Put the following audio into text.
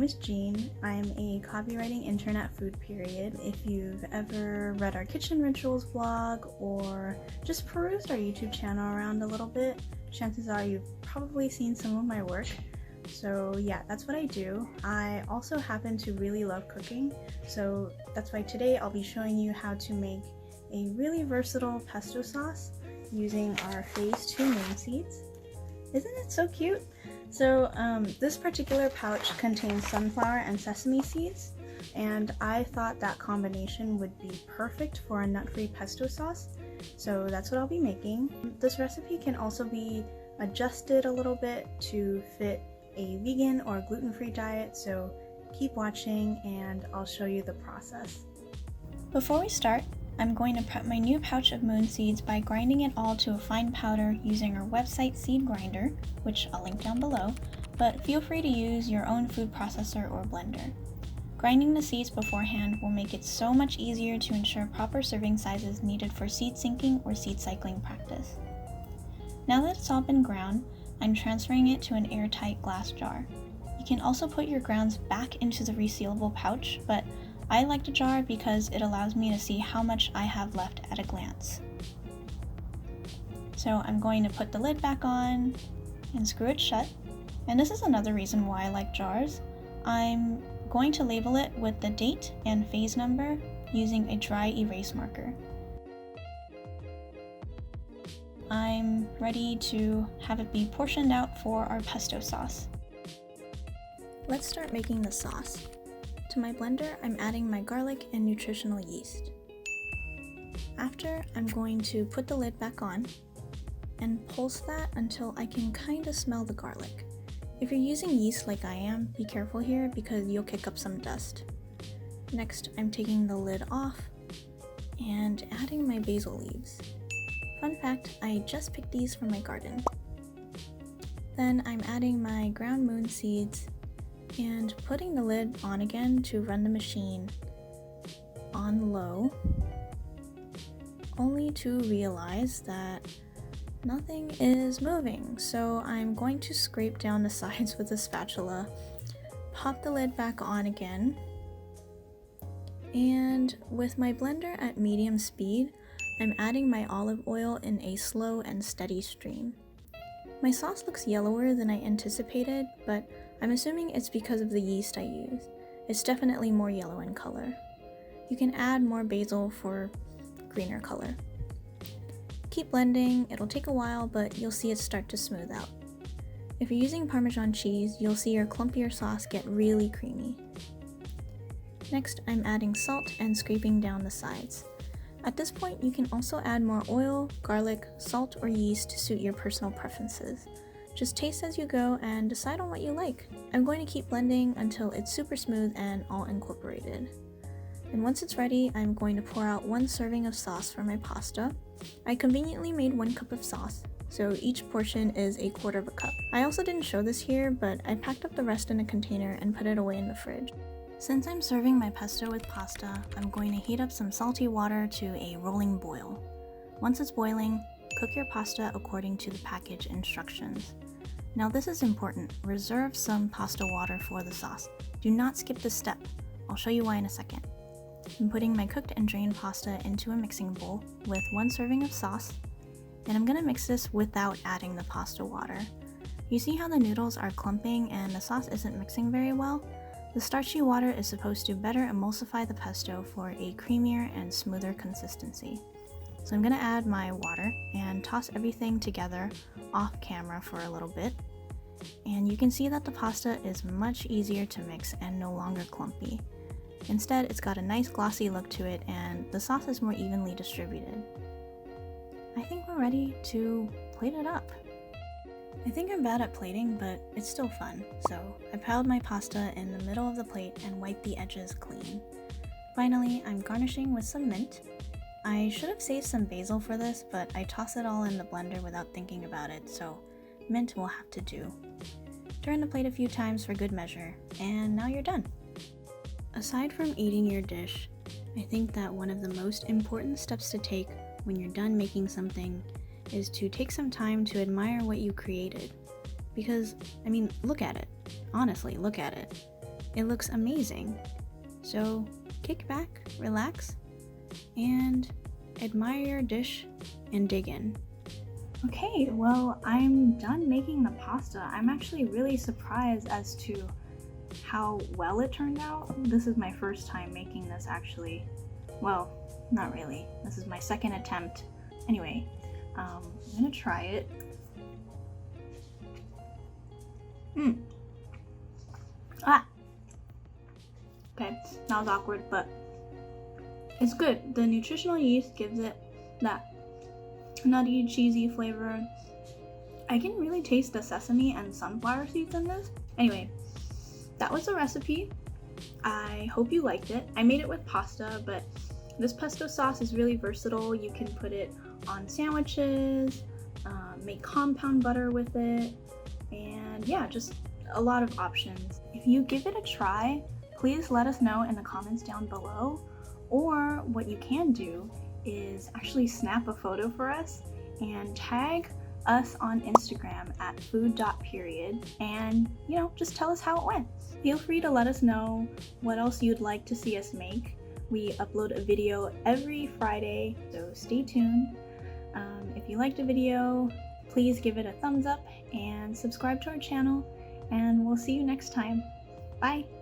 is Jean. I'm a copywriting intern at Food Period. If you've ever read our Kitchen Rituals blog or just perused our YouTube channel around a little bit, chances are you've probably seen some of my work. So yeah, that's what I do. I also happen to really love cooking, so that's why today I'll be showing you how to make a really versatile pesto sauce using our Phase 2 moon seeds. Isn't it so cute? So this particular pouch contains sunflower and sesame seeds, and I thought that combination would be perfect for a nut-free pesto sauce, so that's what I'll be making. This recipe can also be adjusted a little bit to fit a vegan or gluten-free diet, so keep watching and I'll show you the process. Before we start, I'm going to prep my new pouch of moon seeds by grinding it all to a fine powder using our website seed grinder, which I'll link down below, but feel free to use your own food processor or blender. Grinding the seeds beforehand will make it so much easier to ensure proper serving sizes needed for seed syncing or seed cycling practice. Now that it's all been ground, I'm transferring it to an airtight glass jar. You can also put your grounds back into the resealable pouch, but I like the jar because it allows me to see how much I have left at a glance. So I'm going to put the lid back on and screw it shut. And this is another reason why I like jars. I'm going to label it with the date and phase number using a dry erase marker. I'm ready to have it be portioned out for our pesto sauce. Let's start making the sauce. To my blender, I'm adding my garlic and nutritional yeast. After, I'm going to put the lid back on and pulse that until I can kind of smell the garlic. If you're using yeast like I am, be careful here because you'll kick up some dust. Next, I'm taking the lid off and adding my basil leaves. Fun fact, I just picked these from my garden. Then I'm adding my ground moon seeds and putting the lid on again to run the machine on low, only to realize that nothing is moving. So I'm going to scrape down the sides with a spatula, pop the lid back on again, and with my blender at medium speed, I'm adding my olive oil in a slow and steady stream. My sauce looks yellower than I anticipated, but I'm assuming it's because of the yeast I used. It's definitely more yellow in color. You can add more basil for greener color. Keep blending, it'll take a while, but you'll see it start to smooth out. If you're using Parmesan cheese, you'll see your clumpier sauce get really creamy. Next, I'm adding salt and scraping down the sides. At this point, you can also add more oil, garlic, salt, or yeast to suit your personal preferences. Just taste as you go and decide on what you like. I'm going to keep blending until it's super smooth and all incorporated. And once it's ready, I'm going to pour out 1 serving of sauce for my pasta. I conveniently made 1 cup of sauce, so each portion is 1/4 cup. I also didn't show this here, but I packed up the rest in a container and put it away in the fridge. Since I'm serving my pesto with pasta, I'm going to heat up some salty water to a rolling boil. Once it's boiling, cook your pasta according to the package instructions. Now this is important, reserve some pasta water for the sauce. Do not skip this step. I'll show you why in a second. I'm putting my cooked and drained pasta into a mixing bowl with 1 serving of sauce, and I'm going to mix this without adding the pasta water. You see how the noodles are clumping and the sauce isn't mixing very well? The starchy water is supposed to better emulsify the pesto for a creamier and smoother consistency. So I'm going to add my water and toss everything together off camera for a little bit. And you can see that the pasta is much easier to mix and no longer clumpy. Instead, it's got a nice glossy look to it and the sauce is more evenly distributed. I think we're ready to plate it up. I think I'm bad at plating, but it's still fun. So I piled my pasta in the middle of the plate and wiped the edges clean. Finally, I'm garnishing with some mint. I should have saved some basil for this, but I tossed it all in the blender without thinking about it, so mint will have to do. Turn the plate a few times for good measure, and now you're done. Aside from eating your dish, I think that one of the most important steps to take when you're done making something is to take some time to admire what you created. Because, I mean, look at it. Honestly, look at it. it looks amazing. So kick back, relax, and admire your dish and dig in. Okay, well, I'm done making the pasta. I'm actually really surprised as to how well it turned out. This is my first time making this, actually. Well, not really. This is my second attempt. Anyway, I'm gonna try it. Okay, that was awkward, but it's good. The nutritional yeast gives it that nutty, cheesy flavor. I can really taste the sesame and sunflower seeds in this. Anyway, that was the recipe. I hope you liked it. I made it with pasta, but this pesto sauce is really versatile. You can put it on sandwiches, make compound butter with it, and yeah, just a lot of options. If you give it a try, please let us know in the comments down below, or what you can do is actually snap a photo for us and tag us on Instagram at food.period and, just tell us how it went. Feel free to let us know what else you'd like to see us make. We upload a video every Friday, so stay tuned. If you liked the video, please give it a thumbs up and subscribe to our channel, and we'll see you next time. Bye!